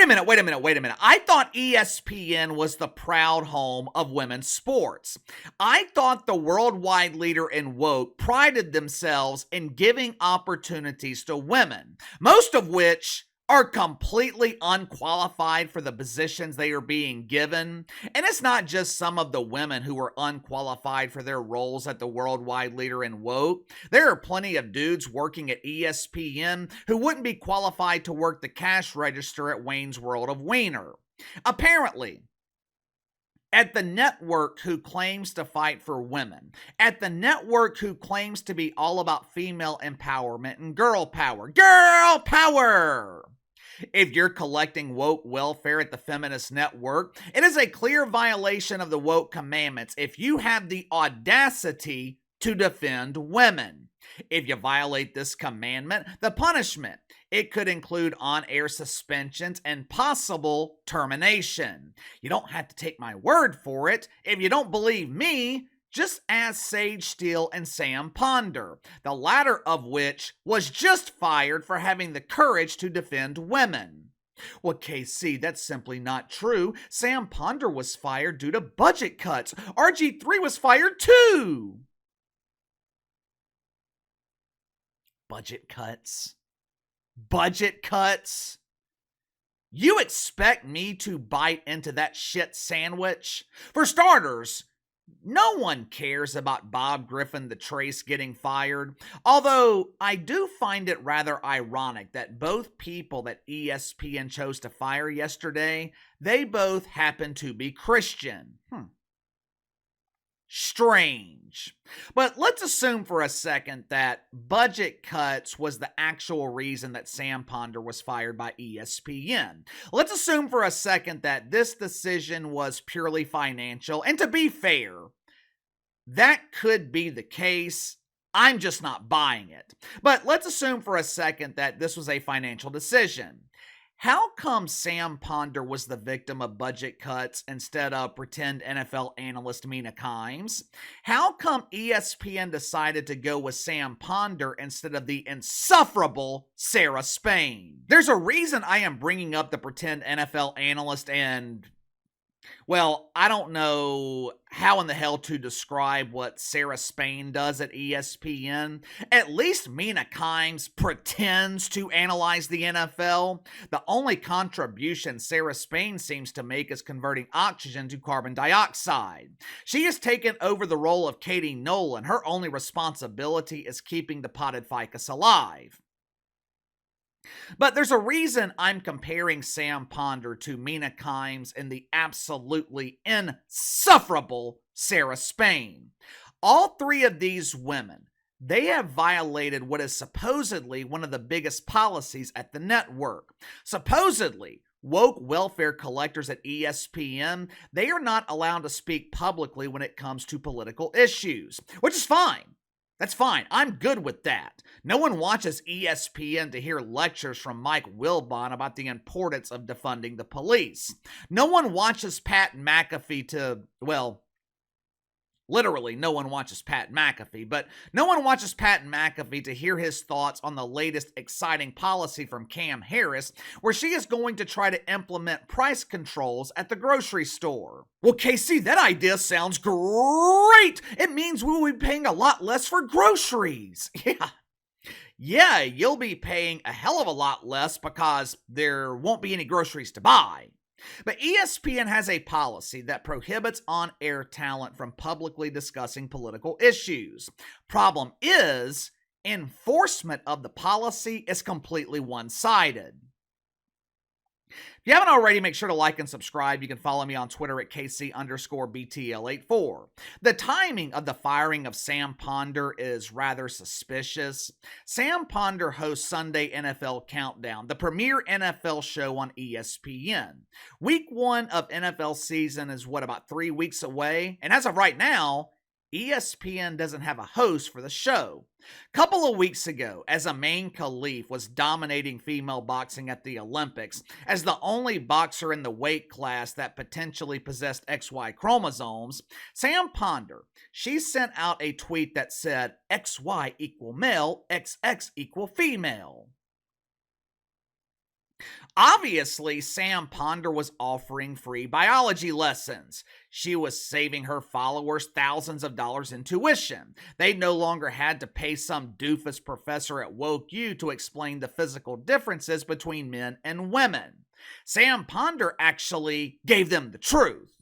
a minute. I thought ESPN was the proud home of women's sports. I thought the worldwide leader in woke prided themselves in giving opportunities to women, most of which are completely unqualified for the positions they are being given. And it's not just some of the women who are unqualified for their roles at the worldwide leader in woke. There are plenty of dudes working at ESPN who wouldn't be qualified to work the cash register at Wayne's World of Wiener. Apparently, at the network who claims to fight for women, at the network who claims to be all about female empowerment and girl power. Girl power! If you're collecting woke welfare at the feminist network, it is a clear violation of the woke commandments if you have the audacity to defend women. If you violate this commandment, the punishment, it could include on-air suspensions and possible termination. You don't have to take my word for it. If you don't believe me, just ask Sage Steele and Sam Ponder, the latter of which was just fired for having the courage to defend women. Well, KC, that's simply not true. Sam Ponder was fired due to budget cuts. RG3 was fired too. Budget cuts? Budget cuts? You expect me to bite into that shit sandwich? For starters, no one cares about Bob Griffin the Trace getting fired, although I do find it rather ironic that both people that ESPN chose to fire yesterday, they both happen to be Christian. Strange. But let's assume for a second that budget cuts was the actual reason that Sam Ponder was fired by ESPN. Let's assume for a second that this decision was purely financial, and to be fair, that could be the case. I'm just not buying it. But let's assume for a second that this was a financial decision. How come Sam Ponder was the victim of budget cuts instead of pretend NFL analyst Mina Kimes? How come ESPN decided to go with Sam Ponder instead of the insufferable Sarah Spain? There's a reason I am bringing up the pretend NFL analyst and, well, I don't know how in the hell to describe what Sarah Spain does at ESPN. At least Mina Kimes pretends to analyze the NFL. The only contribution Sarah Spain seems to make is converting oxygen to carbon dioxide. She has taken over the role of Katie Nolan. Her only responsibility is keeping the potted ficus alive. But there's a reason I'm comparing Sam Ponder to Mina Kimes and the absolutely insufferable Sarah Spain. All three of these women, they have violated what is supposedly one of the biggest policies at the network. Supposedly, woke welfare collectors at ESPN, they are not allowed to speak publicly when it comes to political issues, which is fine. That's fine. I'm good with that. No one watches ESPN to hear lectures from Mike Wilbon about the importance of defunding the police. No one watches Pat McAfee to, well, literally no one watches Pat McAfee, but no one watches Pat McAfee to hear his thoughts on the latest exciting policy from Cam Harris, where she is going to try to implement price controls at the grocery store. Well, KC, that idea sounds great! It means we will be paying a lot less for groceries. Yeah, you'll be paying a hell of a lot less because there won't be any groceries to buy. But ESPN has a policy that prohibits on-air talent from publicly discussing political issues. Problem is, enforcement of the policy is completely one-sided. If you haven't already, make sure to like and subscribe. You can follow me on Twitter at KC_BTL84. The timing of the firing of Sam Ponder is rather suspicious. Sam Ponder hosts Sunday NFL Countdown, the premier NFL show on ESPN. Week 1 of NFL season is, about 3 weeks away? And as of right now, ESPN doesn't have a host for the show. Couple of weeks ago, as Amin Khalif was dominating female boxing at the Olympics, as the only boxer in the weight class that potentially possessed XY chromosomes, Sam Ponder, she sent out a tweet that said XY equal male, XX equal female. Obviously, Sam Ponder was offering free biology lessons. She was saving her followers thousands of dollars in tuition. They no longer had to pay some doofus professor at Woke U to explain the physical differences between men and women. Sam Ponder actually gave them the truth.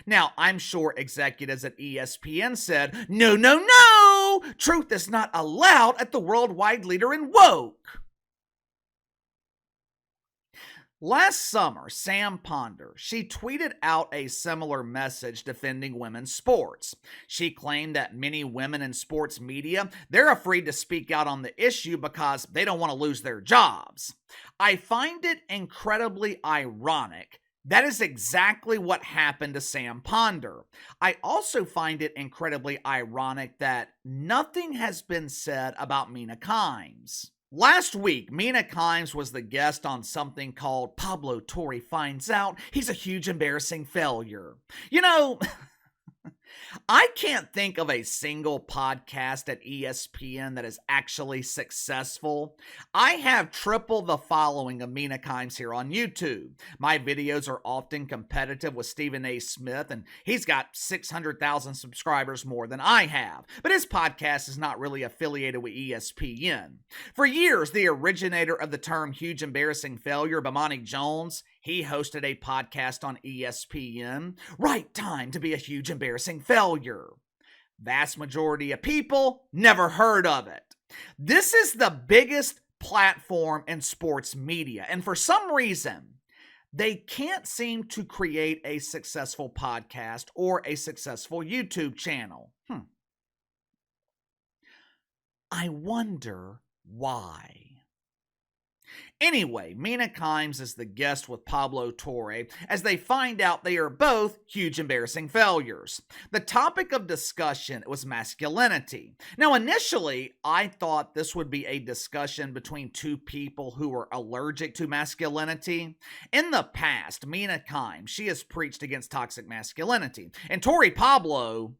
Now, I'm sure executives at ESPN said, no, no, no! Truth is not allowed at the worldwide leader in woke. Last summer, Sam Ponder, she tweeted out a similar message defending women's sports. She claimed that many women in sports media, they're afraid to speak out on the issue because they don't want to lose their jobs. I find it incredibly ironic. That is exactly what happened to Sam Ponder. I also find it incredibly ironic that nothing has been said about Mina Kimes. Last week, Mina Kimes was the guest on something called Pablo Torre Finds Out He's a Huge Embarrassing Failure. You know, I can't think of a single podcast at ESPN that is actually successful. I have triple the following of Mina Kimes here on YouTube. My videos are often competitive with Stephen A. Smith, and he's got 600,000 subscribers more than I have. But his podcast is not really affiliated with ESPN. For years, the originator of the term huge embarrassing failure, Bomani Jones, he hosted a podcast on ESPN, Right Time to Be a Huge Embarrassing Failure. Vast majority of people never heard of it. This is the biggest platform in sports media, and for some reason, they can't seem to create a successful podcast or a successful YouTube channel. I wonder why. Anyway, Mina Kimes is the guest with Pablo Torre as they find out they are both huge embarrassing failures. The topic of discussion was masculinity. Now, initially, I thought this would be a discussion between two people who were allergic to masculinity. In the past, Mina Kimes, she has preached against toxic masculinity. And Torre Pablo,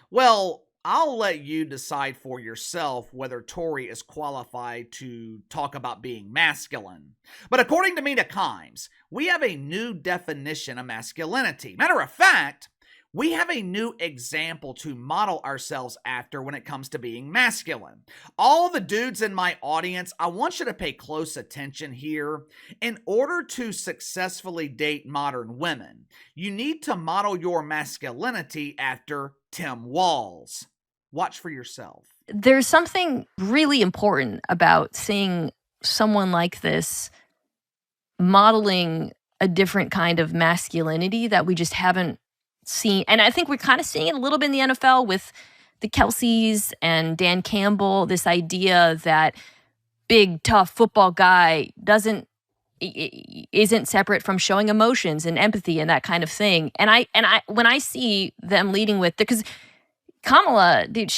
well, I'll let you decide for yourself whether Torre is qualified to talk about being masculine. But according to Mina Kimes, we have a new definition of masculinity. Matter of fact, we have a new example to model ourselves after when it comes to being masculine. All the dudes in my audience, I want you to pay close attention here. In order to successfully date modern women, you need to model your masculinity after Tim Walz. Watch for yourself. There's something really important about seeing someone like this modeling a different kind of masculinity that we just haven't seen. And I think we're kind of seeing it a little bit in the NFL with the Kelseys and Dan Campbell, this idea that big, tough football guy isn't separate from showing emotions and empathy and that kind of thing. And I when I see them leading with, because Kamala, dude,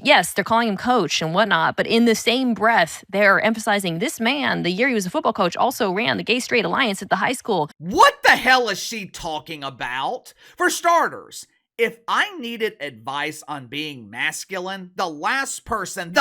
yes, they're calling him coach and whatnot, but in the same breath, they're emphasizing this man, the year he was a football coach, also ran the Gay Straight Alliance at the high school. What the hell is she talking about? For starters, if I needed advice on being masculine, the last person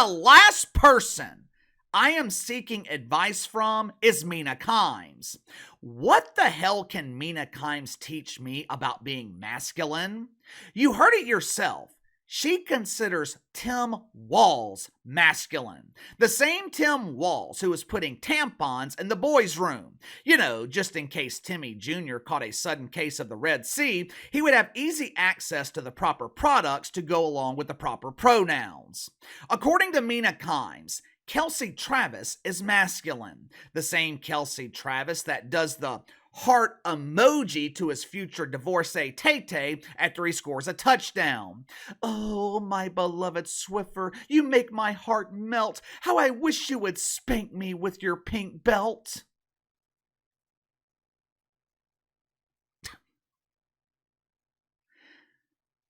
I am seeking advice from is Mina Kimes. What the hell can Mina Kimes teach me about being masculine? You heard it yourself. She considers Tim Walz masculine. The same Tim Walz who was putting tampons in the boys' room. You know, just in case Timmy Jr. caught a sudden case of the Red Sea, he would have easy access to the proper products to go along with the proper pronouns. According to Mina Kimes, Kelsey Travis is masculine. The same Kelsey Travis that does the heart emoji to his future divorcee Tay-Tay after he scores a touchdown. Oh, my beloved Swiffer, you make my heart melt. How I wish you would spank me with your pink belt.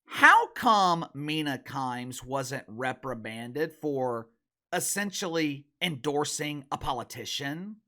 How come Mina Kimes wasn't reprimanded for essentially endorsing a politician?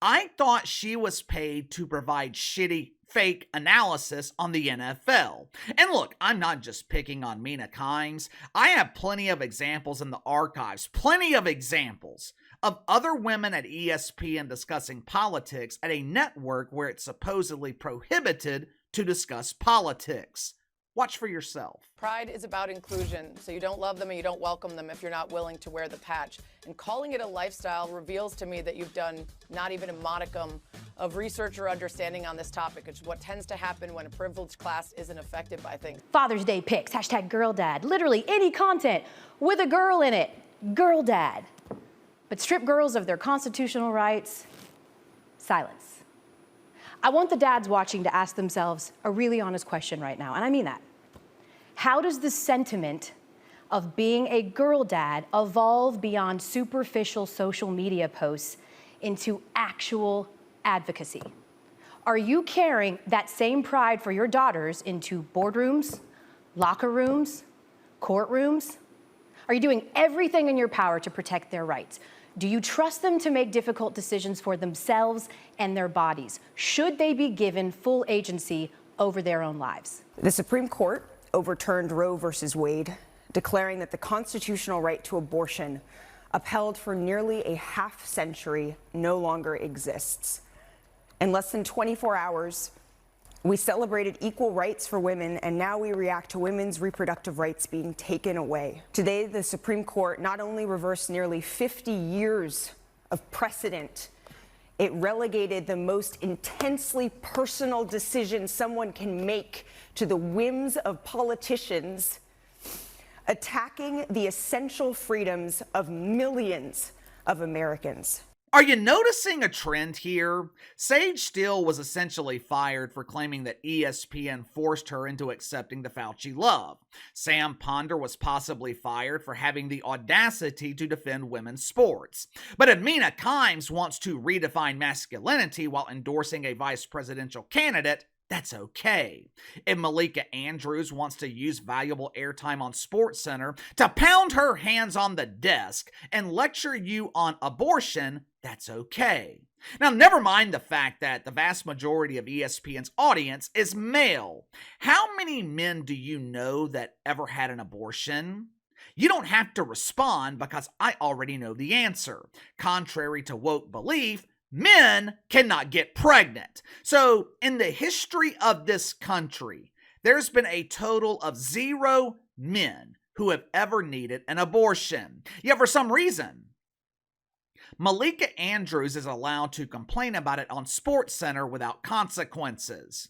I thought she was paid to provide shitty, fake analysis on the NFL. And look, I'm not just picking on Mina Kimes. I have plenty of examples in the archives, plenty of examples of other women at ESPN discussing politics at a network where it's supposedly prohibited to discuss politics. Watch for yourself. Pride is about inclusion, so you don't love them and you don't welcome them if you're not willing to wear the patch. And calling it a lifestyle reveals to me that you've done not even a modicum of research or understanding on this topic. It's what tends to happen when a privileged class isn't affected by things. Father's Day pics, hashtag girl dad, literally any content with a girl in it, girl dad. But strip girls of their constitutional rights, silence. I want the dads watching to ask themselves a really honest question right now, and I mean that. How does the sentiment of being a girl dad evolve beyond superficial social media posts into actual advocacy? Are you carrying that same pride for your daughters into boardrooms, locker rooms, courtrooms? Are you doing everything in your power to protect their rights? Do you trust them to make difficult decisions for themselves and their bodies? Should they be given full agency over their own lives? The Supreme Court overturned Roe versus Wade, declaring that the constitutional right to abortion, upheld for nearly a half century, no longer exists. In less than 24 hours, we celebrated equal rights for women, and now we react to women's reproductive rights being taken away. Today, the Supreme Court not only reversed nearly 50 years of precedent, it relegated the most intensely personal decision someone can make to the whims of politicians, attacking the essential freedoms of millions of Americans. Are you noticing a trend here? Sage Steele was essentially fired for claiming that ESPN forced her into accepting the Fauci love. Sam Ponder was possibly fired for having the audacity to defend women's sports. But if Mina wants to redefine masculinity while endorsing a vice presidential candidate, that's okay. If Malika wants to use valuable airtime on SportsCenter to pound her hands on the desk and lecture you on abortion, that's okay. Now, never mind the fact that the vast majority of ESPN's audience is male. How many men do you know that ever had an abortion? You don't have to respond because I already know the answer. Contrary to woke belief, men cannot get pregnant. So, in the history of this country, there's been a total of 0 men who have ever needed an abortion. Yet for some reason, Malika is allowed to complain about it on SportsCenter without consequences.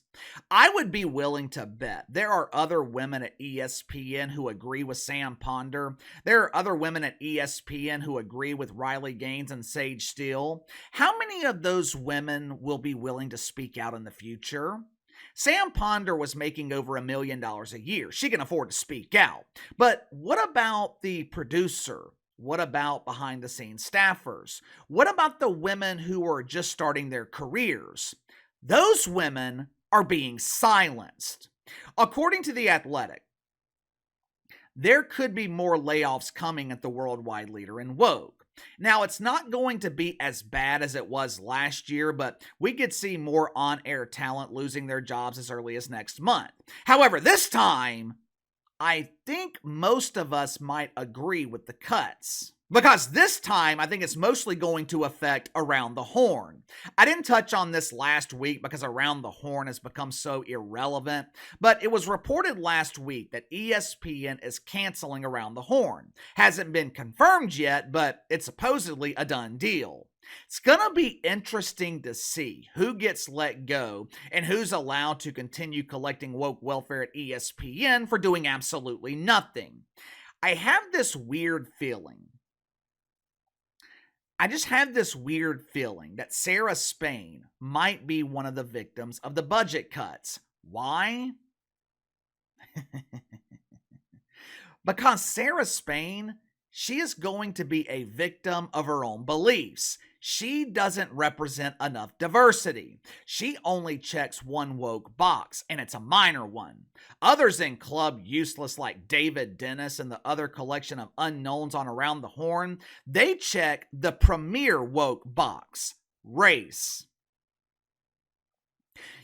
I would be willing to bet there are other women at ESPN who agree with Sam Ponder. There are other women at ESPN who agree with Riley Gaines and Sage Steele. How many of those women will be willing to speak out in the future? Sam Ponder was making over $1 million a year. She can afford to speak out. But what about the producer? What about behind-the-scenes staffers? What about the women who are just starting their careers? Those women are being silenced. According to The Athletic, there could be more layoffs coming at the worldwide leader in woke. Now, it's not going to be as bad as it was last year, but we could see more on-air talent losing their jobs as early as next month. However, this time, I think most of us might agree with the cuts. Because this time, I think it's mostly going to affect Around the Horn. I didn't touch on this last week because Around the Horn has become so irrelevant, but it was reported last week that ESPN is canceling Around the Horn. Hasn't been confirmed yet, but it's supposedly a done deal. It's gonna be interesting to see who gets let go and who's allowed to continue collecting woke welfare at ESPN for doing absolutely nothing. I have this weird feeling. I just have this weird feeling that Sarah Spain might be one of the victims of the budget cuts. Why? Because Sarah Spain, she is going to be a victim of her own beliefs. She doesn't represent enough diversity. She only checks one woke box, and it's a minor one. Others in Club Useless like David Dennis and the other collection of unknowns on Around the Horn, they check the premier woke box, race.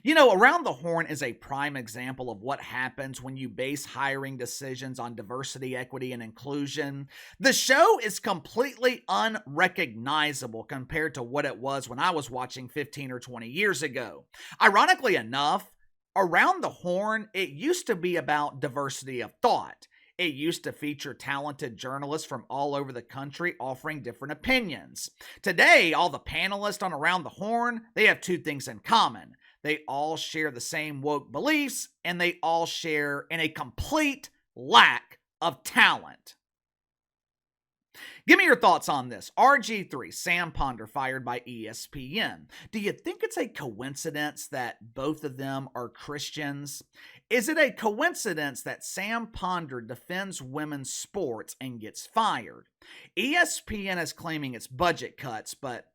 You know, Around the Horn is a prime example of what happens when you base hiring decisions on diversity, equity, and inclusion. The show is completely unrecognizable compared to what it was when I was watching 15 or 20 years ago. Ironically enough, Around the Horn, it used to be about diversity of thought. It used to feature talented journalists from all over the country offering different opinions. Today, all the panelists on Around the Horn, they have two things in common. They all share the same woke beliefs, and they all share in a complete lack of talent. Give me your thoughts on this. RG3, Sam Ponder, fired by ESPN. Do you think it's a coincidence that both of them are Christians? Is it a coincidence that Sam Ponder defends women's sports and gets fired? ESPN is claiming it's budget cuts, but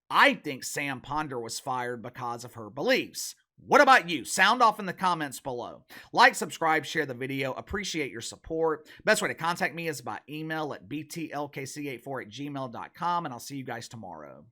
I think Sam Ponder was fired because of her beliefs. What about you? Sound off in the comments below. Like, subscribe, share the video. Appreciate your support. Best way to contact me is by email at btlkc84@gmail.com, and I'll see you guys tomorrow.